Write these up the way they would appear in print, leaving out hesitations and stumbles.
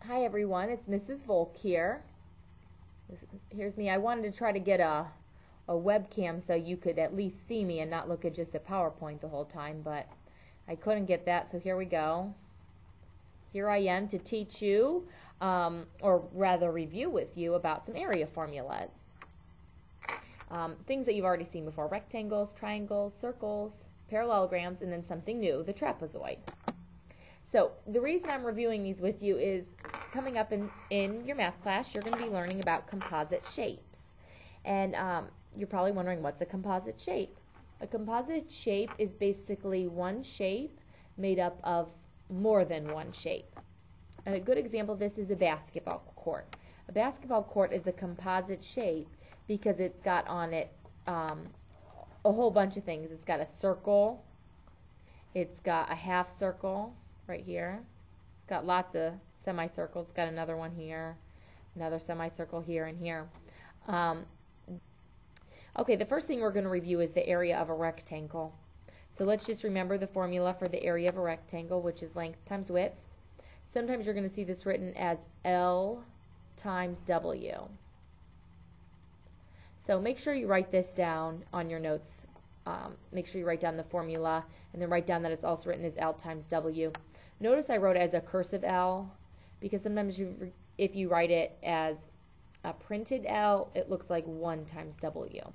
Hi everyone, it's Mrs. Volk here. Here's me. I wanted to try to get a webcam so you could at least see me and not look at just a PowerPoint the whole time, but I couldn't get that, so here we go. Here I am to teach you, or rather review with you about some area formulas. Things that you've already seen before: rectangles, triangles, circles, parallelograms, and then something new, the trapezoid. So the reason I'm reviewing these with you is coming up in your math class, you're going to be learning about composite shapes. And you're probably wondering, what's a composite shape? A composite shape is basically one shape made up of more than one shape. And a good example of this is a basketball court. A basketball court is a composite shape because it's got on it a whole bunch of things. It's got a circle, it's got a half circle right here, it's got lots of semicircles, it's got another one here, another semicircle here and here. Okay, the first thing we're going to review is the area of a rectangle. So let's just remember the formula for the area of a rectangle, which is length times width. Sometimes you're going to see this written as L times W. So make sure you write this down on your notes. Make sure you write down the formula and then write down that it's also written as L times W. Notice I wrote it as a cursive L because sometimes if you write it as a printed L, it looks like 1 times W.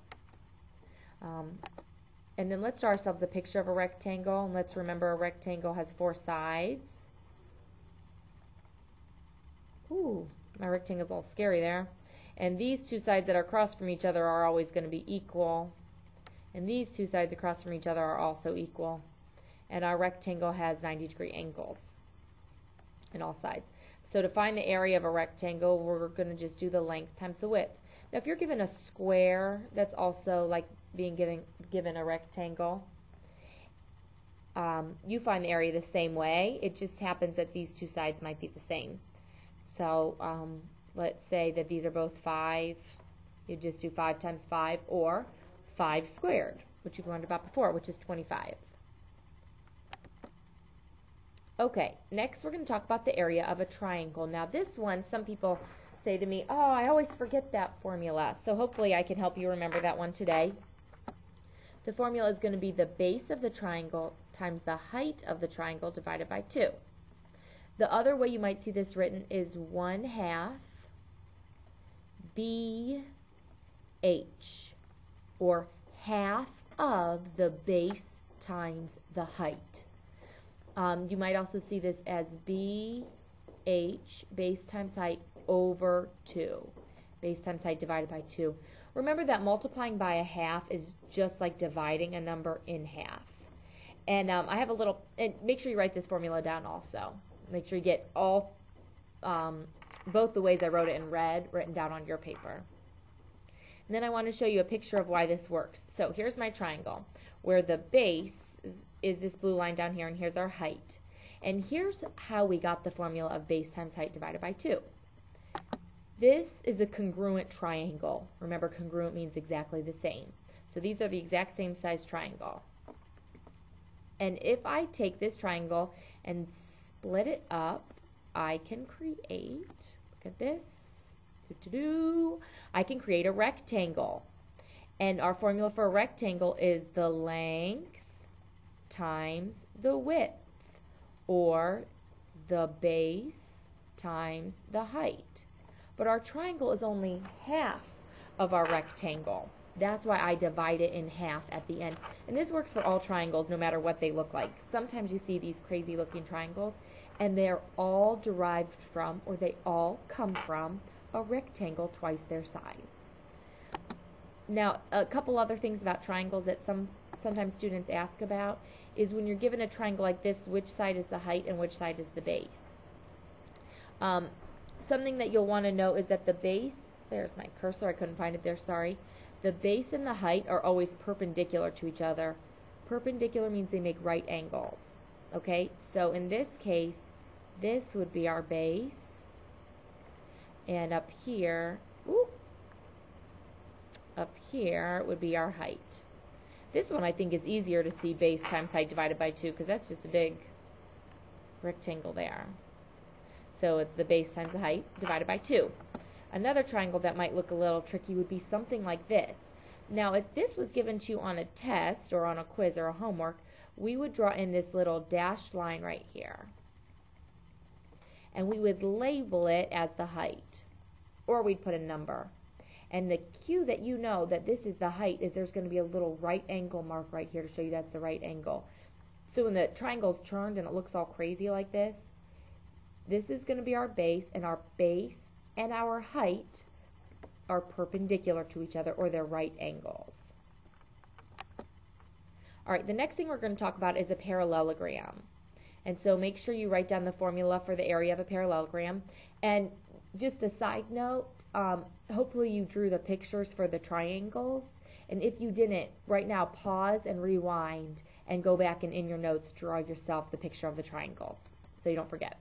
And then let's draw ourselves a picture of a rectangle. And let's remember a rectangle has 4 sides. Ooh, my rectangle's a little scary there. And these two sides that are across from each other are always going to be equal. And these two sides across from each other are also equal. And our rectangle has 90-degree angles in all sides. So to find the area of a rectangle, we're going to just do the length times the width. Now if you're given a square, that's also like being given a rectangle. You find the area the same way. It just happens that these two sides might be the same. So let's say that these are both 5. You just do 5 times 5, or 5 squared, which you've learned about before, which is 25. Okay, next we're going to talk about the area of a triangle. Now this one, some people say to me, oh, I always forget that formula. So hopefully I can help you remember that one today. The formula is going to be the base of the triangle times the height of the triangle divided by 2. The other way you might see this written is 1/2 BH, or half of the base times the height. You might also see this as BH, base times height, over 2. Base times height divided by 2. Remember that multiplying by 1/2 is just like dividing a number in half. And I have a little, and make sure you write this formula down also. Make sure you get all, both the ways I wrote it in red written down on your paper. And then I want to show you a picture of why this works. So here's my triangle, where the base is this blue line down here, and here's our height. And here's how we got the formula of base times height divided by 2. This is a congruent triangle. Remember, congruent means exactly the same. So these are the exact same size triangle. And if I take this triangle and split it up, I can create, look at this, I can create a rectangle. And our formula for a rectangle is the length times the width, or the base times the height. But our triangle is only half of our rectangle. That's why I divide it in half at the end. And this works for all triangles, no matter what they look like. Sometimes you see these crazy looking triangles, and they're all derived from, or they all come from, a rectangle twice their size. Now, a couple other things about triangles that sometimes students ask about is when you're given a triangle like this, which side is the height and which side is the base? Something that you'll want to know is that the base, there's my cursor, I couldn't find it there, sorry. The base and the height are always perpendicular to each other. Perpendicular means they make right angles. Okay, so in this case, this would be our base, and up here would be our height. This one I think is easier to see, base times height divided by 2, because that's just a big rectangle there. So it's the base times the height divided by 2. Another triangle that might look a little tricky would be something like this. Now, if this was given to you on a test or on a quiz or a homework, we would draw in this little dashed line right here. And we would label it as the height. Or we'd put a number. And the cue that you know that this is the height is there's going to be a little right angle mark right here to show you that's the right angle. So when the triangle's turned and it looks all crazy like this is going to be our base, and our base and our height are perpendicular to each other, or they're right angles. All right, the next thing we're going to talk about is a parallelogram. And so make sure you write down the formula for the area of a parallelogram. And just a side note, hopefully you drew the pictures for the triangles. And if you didn't, right now pause and rewind and go back and in your notes draw yourself the picture of the triangles so you don't forget.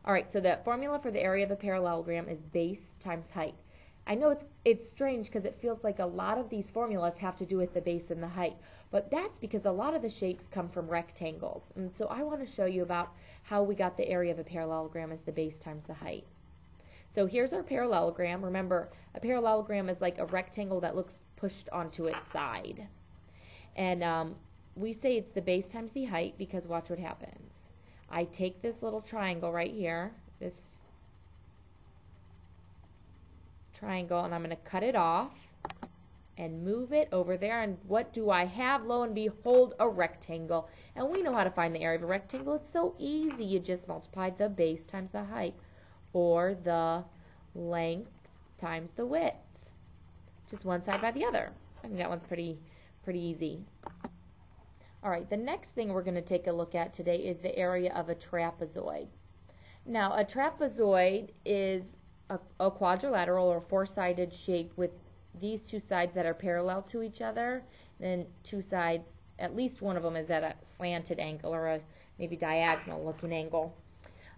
All right, so the formula for the area of a parallelogram is base times height. I know it's strange because it feels like a lot of these formulas have to do with the base and the height, but that's because a lot of the shapes come from rectangles. And so I want to show you about how we got the area of a parallelogram as the base times the height. So here's our parallelogram. Remember, a parallelogram is like a rectangle that looks pushed onto its side. And we say it's the base times the height because watch what happens. I take this little triangle right here, this triangle, and I'm going to cut it off and move it over there. And what do I have? Lo and behold, a rectangle. And we know how to find the area of a rectangle. It's so easy. You just multiply the base times the height, or the length times the width. Just one side by the other. I think that one's pretty easy. All right, the next thing we're going to take a look at today is the area of a trapezoid. Now, a trapezoid is a quadrilateral or four-sided shape with these two sides that are parallel to each other, then two sides, at least one of them is at a slanted angle or a maybe diagonal looking angle.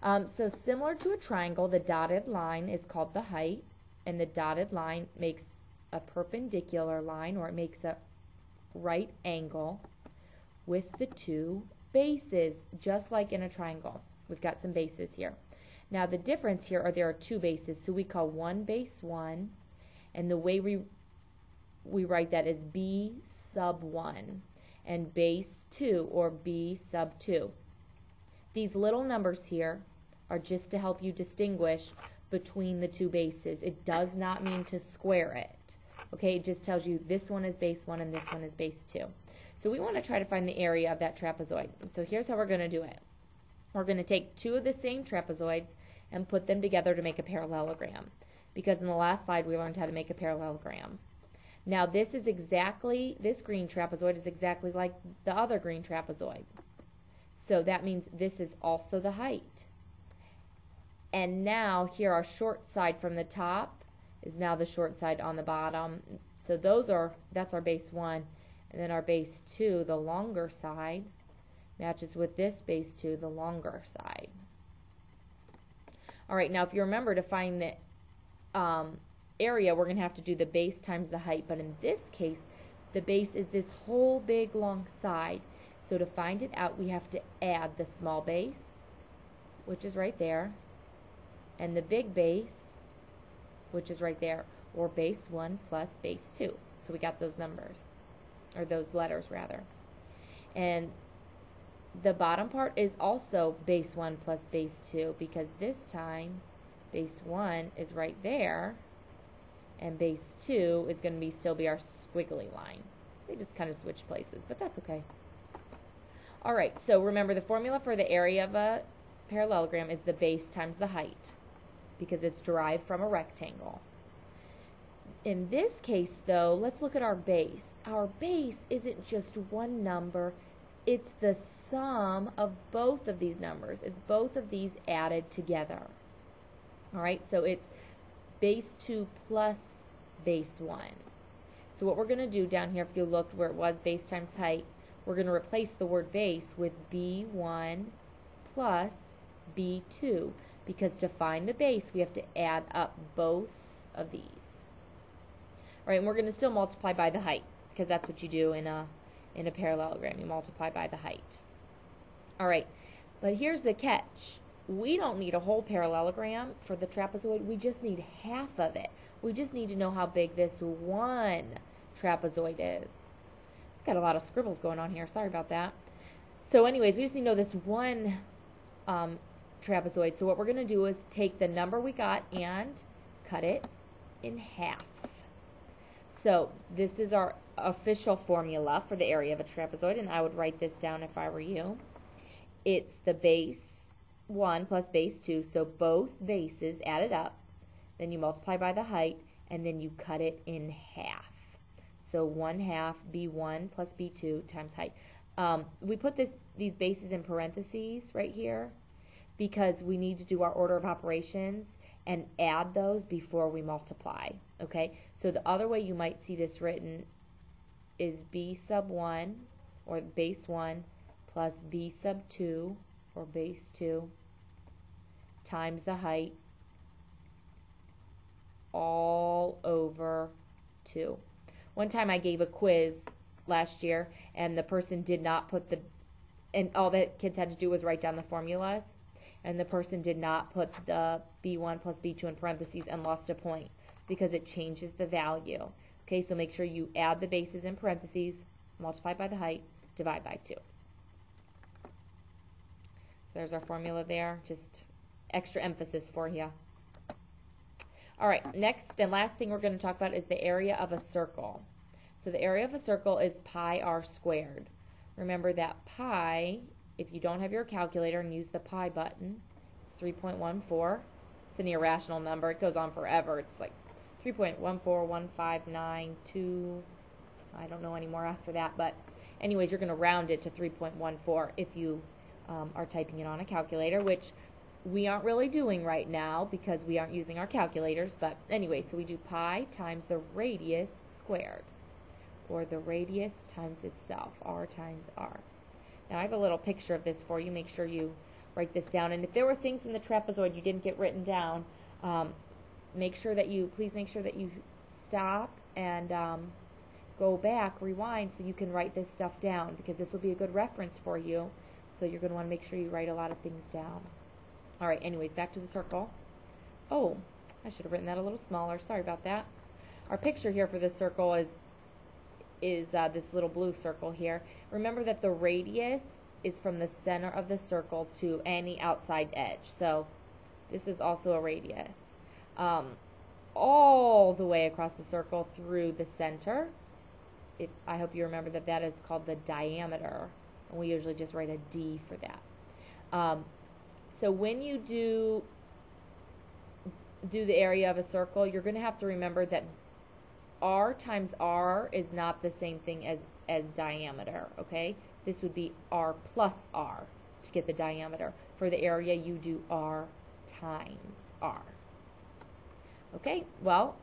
So similar to a triangle, the dotted line is called the height, and the dotted line makes a perpendicular line, or it makes a right angle with the two bases, just like in a triangle. We've got some bases here. Now the difference here are there are two bases, so we call one base 1, and the way we write that is b sub 1, and base 2, or b sub 2. These little numbers here are just to help you distinguish between the two bases. It does not mean to square it. Okay, it just tells you this one is base 1 and this one is base 2. So we want to try to find the area of that trapezoid. So here's how we're going to do it. We're going to take two of the same trapezoids and put them together to make a parallelogram, because in the last slide we learned how to make a parallelogram. Now this green trapezoid is exactly like the other green trapezoid. So that means this is also the height. And now here our short side from the top is now the short side on the bottom. So that's our base 1. And then our base 2, the longer side, matches with this base 2, the longer side. All right, now if you remember, to find the area, we're going to have to do the base times the height. But in this case, the base is this whole big long side. So to find it out, we have to add the small base, which is right there, and the big base, which is right there, or base 1 plus base 2. So we got those numbers, or those letters rather. And the bottom part is also base 1 plus base 2, because this time base 1 is right there and base 2 is going to still be our squiggly line. They just kind of switch places, but that's okay. Alright, so remember the formula for the area of a parallelogram is the base times the height, because it's derived from a rectangle. In this case, though, let's look at our base. Our base isn't just one number, it's the sum of both of these numbers. It's both of these added together. Alright, so it's base 2 plus base 1. So what we're going to do down here, if you looked where it was base times height, we're going to replace the word base with b1 plus b2, because to find the base we have to add up both of these. All right, and we're going to still multiply by the height, because that's what you do in a parallelogram. You multiply by the height. All right, but here's the catch. we don't need a whole parallelogram for the trapezoid. We just need half of it. We just need to know how big this one trapezoid is. I've got a lot of scribbles going on here. Sorry about that. So anyways, we just need to know this one trapezoid. So what we're going to do is take the number we got and cut it in half. So this is our official formula for the area of a trapezoid, and I would write this down if I were you. It's the base 1 plus base 2, so both bases added up, then you multiply by the height, and then you cut it in half. So 1/2 b1 plus b2 times height. We put these bases in parentheses right here because we need to do our order of operations and add those before we multiply. Okay, so the other way you might see this written is b sub 1, or base 1, plus b sub 2, or base 2, times the height, all over 2. One time I gave a quiz last year, and the person did not put and all that kids had to do was write down the formulas, and the person did not put the b1 plus b2 in parentheses and lost a point because it changes the value. Okay, so make sure you add the bases in parentheses, multiply by the height, divide by 2. So there's our formula there, just extra emphasis for you. All right, next and last thing we're going to talk about is the area of a circle. So the area of a circle is pi r squared. Remember that pi, if you don't have your calculator and use the pi button, it's 3.14. It's an irrational number. It goes on forever. It's like 3.14159.2. I don't know anymore after that, but anyways, you're going to round it to 3.14 if you are typing it on a calculator, which we aren't really doing right now because we aren't using our calculators. But anyway, so we do pi times the radius squared, or the radius times itself, r times r. Now I have a little picture of this for you. Make sure you write this down. And if there were things in the trapezoid you didn't get written down, please make sure that you stop and go back, rewind, so you can write this stuff down, because this will be a good reference for you. So you're going to want to make sure you write a lot of things down. All right, anyways, back to the circle. Oh, I should have written that a little smaller. Sorry about that. Our picture here for this circle is this little blue circle here. Remember that the radius is from the center of the circle to any outside edge. So this is also a radius. All the way across the circle through the center. I hope you remember that that is called the diameter. And we usually just write a D for that. So when you do the area of a circle, you're going to have to remember that r times r is not the same thing as diameter, okay? This would be r plus r to get the diameter. For the area, you do r times r. Okay, well,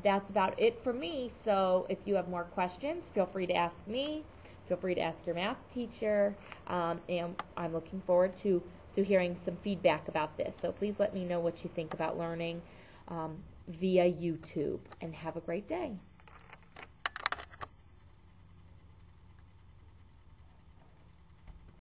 that's about it for me. So if you have more questions, feel free to ask me. Feel free to ask your math teacher. And I'm looking forward to hearing some feedback about this. So please let me know what you think about learning via YouTube. And have a great day.